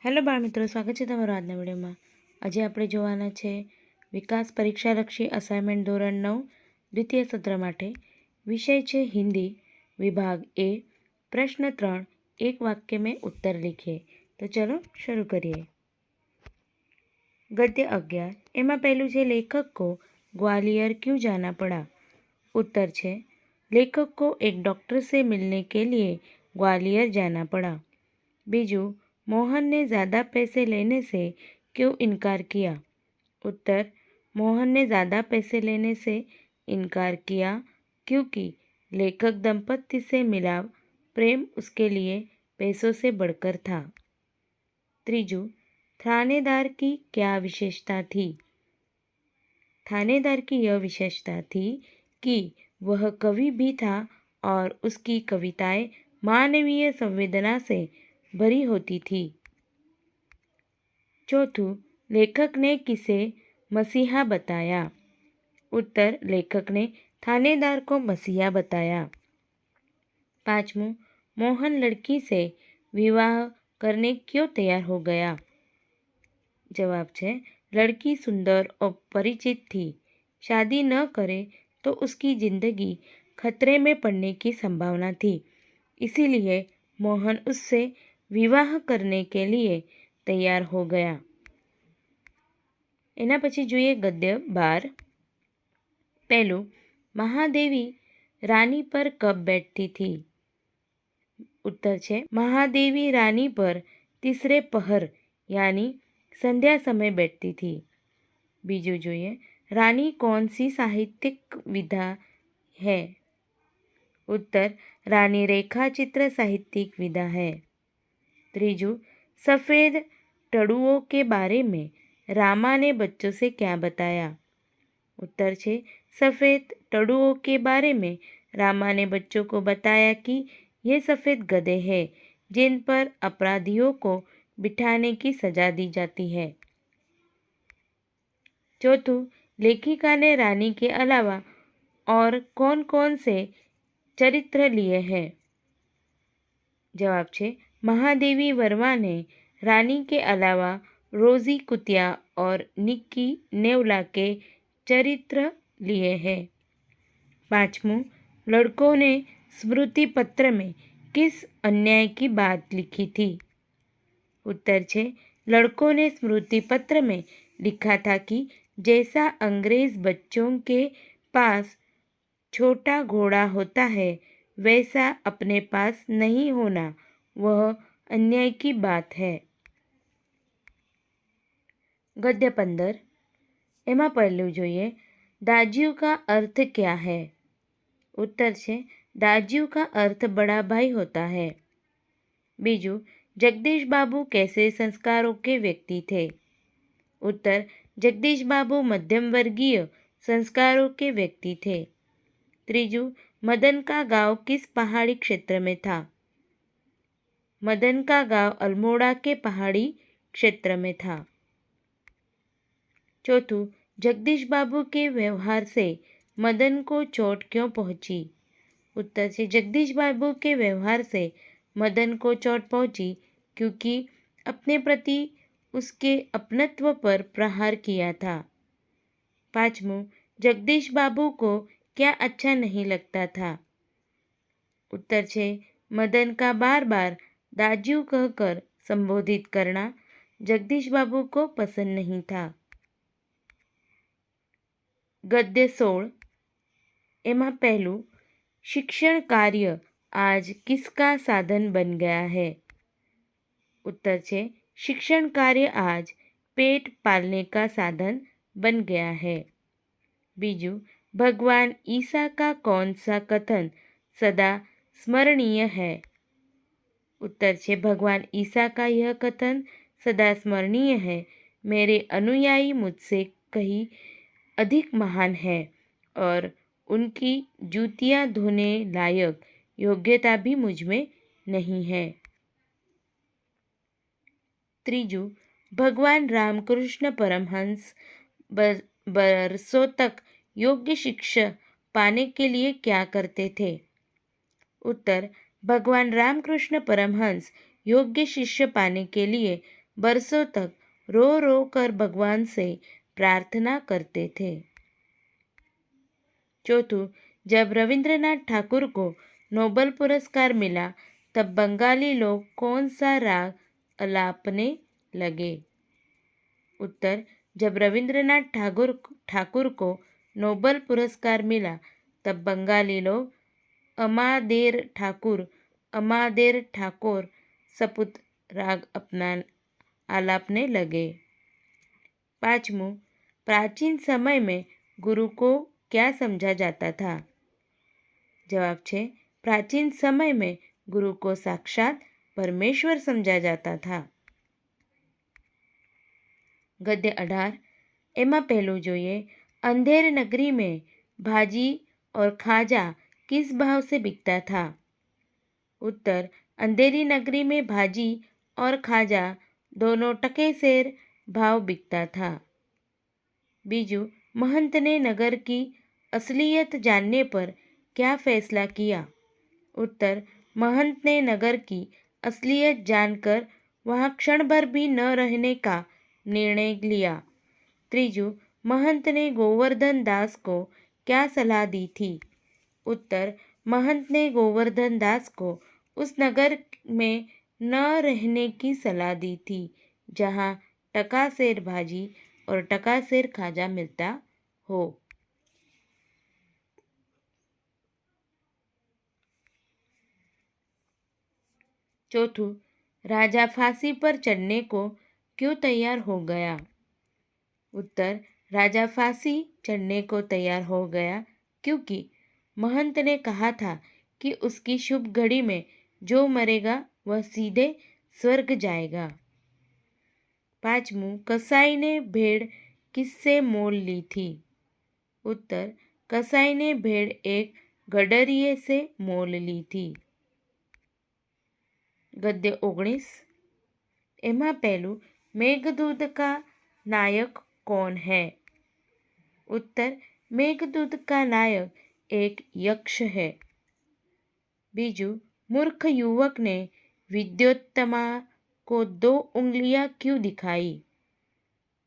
Hello બાળ મિત્રો, સ્વાગત છે તમારું આજના વિડીયોમાં. આજે આપણે જોવાના છે વિકાસ પરીક્ષાલક્ષી અસાઇનમેન્ટ ધોરણ 9 દ્વિતીય સત્ર માટે. વિષય છે હિન્દી, વિભાગ એ. પ્રશ્ન 3, એક વાક્ય में उत्तर लिखिए. તો ચલો શરૂ કરીએ. गद्य 11 એમાં પહેલું છે लेखक को ग्वालियर क्यों जाना पड़ा. उत्तर છે लेखक को एक डॉक्टर से मिलने के लिए ग्वालियर जाना पड़ा. बीजू मोहन ने ज़्यादा पैसे लेने से क्यों इनकार किया. उत्तर मोहन ने ज़्यादा पैसे लेने से इनकार किया क्योंकि लेखक दंपति से मिला प्रेम उसके लिए पैसों से बढ़कर था. त्रीजू थानेदार की क्या विशेषता थी. थानेदार की यह विशेषता थी कि वह कवि भी था और उसकी कविताएं मानवीय संवेदना से भरी होती थी. चौथुं लेखक ने किसे मसीहा बताया. उत्तर लेखक ने थानेदार को मसीहा बताया. पांचवुं मोहन लड़की से विवाह करने क्यों तैयार हो गया. जवाब है लड़की सुंदर और परिचित थी. शादी न करे तो उसकी जिंदगी खतरे में पड़ने की संभावना थी, इसीलिए मोहन उससे विवाह करने के लिए तैयार हो गया. एना पछी जोईए गद्य 12. पहलू महादेवी रानी पर कब बैठती थी. उत्तर है महादेवी रानी पर तीसरे पहर यानी संध्या समय बैठती थी. बीजू जोईए रानी कौन सी साहित्यिक विधा है. उत्तर रानी रेखाचित्र साहित्यिक विधा है. त्रीजू सफ़ेद टड़ुओं के बारे में रामा ने बच्चों से क्या बताया. उत्तर है सफ़ेद टड़ुओं के बारे में रामा ने बच्चों को बताया कि ये सफ़ेद गधे हैं जिन पर अपराधियों को बिठाने की सज़ा दी जाती है. चौथुं लेखिका ने रानी के अलावा और कौन कौन से चरित्र लिए हैं. जवाब है महादेवी वर्मा ने रानी के अलावा रोजी कुतिया और निक्की नेवला के चरित्र लिए हैं. पांचवुं लड़कों ने स्मृति पत्र में किस अन्याय की बात लिखी थी. उत्तर है लड़कों ने स्मृति पत्र में लिखा था कि जैसा अंग्रेज बच्चों के पास छोटा घोड़ा होता है वैसा अपने पास नहीं होना वह अन्याय की बात है. गद्य 15 एमा पहलू जोईए दाजियों का अर्थ क्या है. उत्तर है दाजियों का अर्थ बड़ा भाई होता है. बीजू जगदीश बाबू कैसे संस्कारों के व्यक्ति थे. उत्तर जगदीश बाबू मध्यम वर्गीय संस्कारों के व्यक्ति थे. त्रीजू मदन का गांव किस पहाड़ी क्षेत्र में था. मदन का गांव अल्मोड़ा के पहाड़ी क्षेत्र में था. चौथुं जगदीश बाबू के व्यवहार से मदन को चोट क्यों पहुंची. उत्तर से जगदीश बाबू के व्यवहार से मदन को चोट पहुंची क्योंकि अपने प्रति उसके अपनत्व पर प्रहार किया था. पांचवुं जगदीश बाबू को क्या अच्छा नहीं लगता था. उत्तर है मदन का बार बार दाजू कहकर संबोधित करना जगदीश बाबू को पसंद नहीं था. गद्य 16 एमा पहलू शिक्षण कार्य आज किसका साधन बन गया है. उत्तर है शिक्षण कार्य आज पेट पालने का साधन बन गया है. बीजू भगवान ईसा का कौन सा कथन सदा स्मरणीय है. उत्तर है भगवान ईसा का यह कथन सदा स्मरणीय है. मेरे अनुयायी मुझसे कहीं अधिक महान है और उनकी जूतियाँ धोने लायक योग्यता भी मुझ में नहीं है. त्रीजू भगवान रामकृष्ण परमहंस बरसों तक योग्य शिक्षा पाने के लिए क्या करते थे. उत्तर भगवान रामकृष्ण परमहंस योग्य शिष्य पाने के लिए बरसों तक रो रो कर भगवान से प्रार्थना करते थे। चौथों, जब रविंद्रनाथ ठाकुर को नोबेल पुरस्कार मिला तब बंगाली लोग कौन सा राग अलापने लगे? उत्तर, जब रविंद्रनाथ ठाकुर को नोबेल पुरस्कार मिला तब बंगाली लोग अमादेर ठाकुर सपुत राग आलापने लगे। पाँचवों, प्राचीन समय में गुरु को क्या समझा जाता था? जवाब छे, प्राचीन समय में गुरु को साक्षात परमेश्वर समझा जाता था। गद्य 18 एमा पहलू जोईए, अंधेर नगरी में भाजी और खाजा किस भाव से बिकता था? उत्तर, अंधेरी नगरी में भाजी और खाजा दोनों टके सेर भाव बिकता था। बीजू, महंत ने नगर की असलियत जानने पर क्या फैसला किया? उत्तर, महंत ने नगर की असलियत जानकर वहाँ क्षण भर भी न रहने का निर्णय लिया। तीजू, महंत ने गोवर्धन दास को क्या सलाह दी थी? उत्तर, महंत ने गोवर्धन दास को उस नगर में न रहने की सलाह दी थी जहाँ टकासेर भाजी और टकासेर खाजा मिलता हो। चौथों, राजा फांसी पर चढ़ने को क्यों तैयार हो गया? उत्तर, राजा फांसी चढ़ने को तैयार हो गया क्योंकि महंत ने कहा था कि उसकी शुभ घड़ी में जो मरेगा वह सीधे स्वर्ग जाएगा। पाँचवों, कसाई ने भेड़ किससे मोल ली थी? उत्तर, कसाई ने भेड़ एक गडरिये से मोल ली थी। गद्य 19 एमा पहलू, मेघदूत का नायक कौन है? उत्तर, मेघदूत का नायक एक यक्ष है। बीजू, मूर्ख युवक ने विद्योत्तमा को 2 उंगलियां क्यों दिखाई?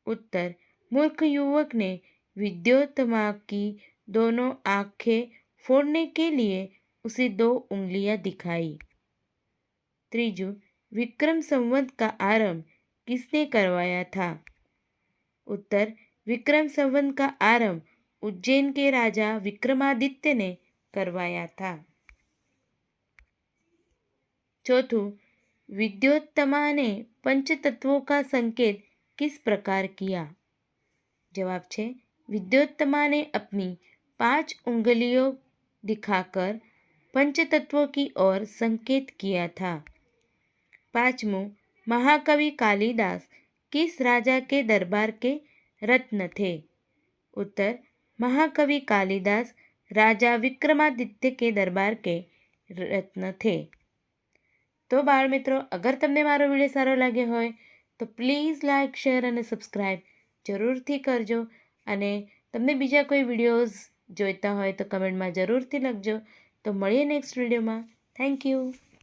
उत्तर, मूर्ख युवक ने विद्योत्तमा की दोनों आंखें फोड़ने के लिए उसे 2 उंगलियां दिखाई। तीजू, विक्रम संवत का आरंभ किसने करवाया था? उत्तर, विक्रम संवत का आरंभ उज्जैन के राजा विक्रमादित्य ने करवाया था। चौथों, विद्योत्तमा ने पंचतत्वों का संकेत किस प्रकार किया? जवाब छे, विद्योत्तमा ने अपनी 5 उंगलियों दिखाकर पंचतत्वों की ओर संकेत किया था। पाँचवों, महाकवि कालिदास किस राजा के दरबार के रत्न थे? उत्तर, महाकवि कालिदास राजा विक्रमादित्य के दरबार के रत्न थे। तो बाळ मित्रों, अगर तमने मारो विडियो सारो लागे होय तो प्लीज़ लाइक, शेर और सब्सक्राइब जरूरथी करजो। अने तमने बीजा कोई विडियोज़ जोईता होय तो कमेंट में जरूरथी लखजो। तो मळीए नेक्स्ट विडियो में। Thank you.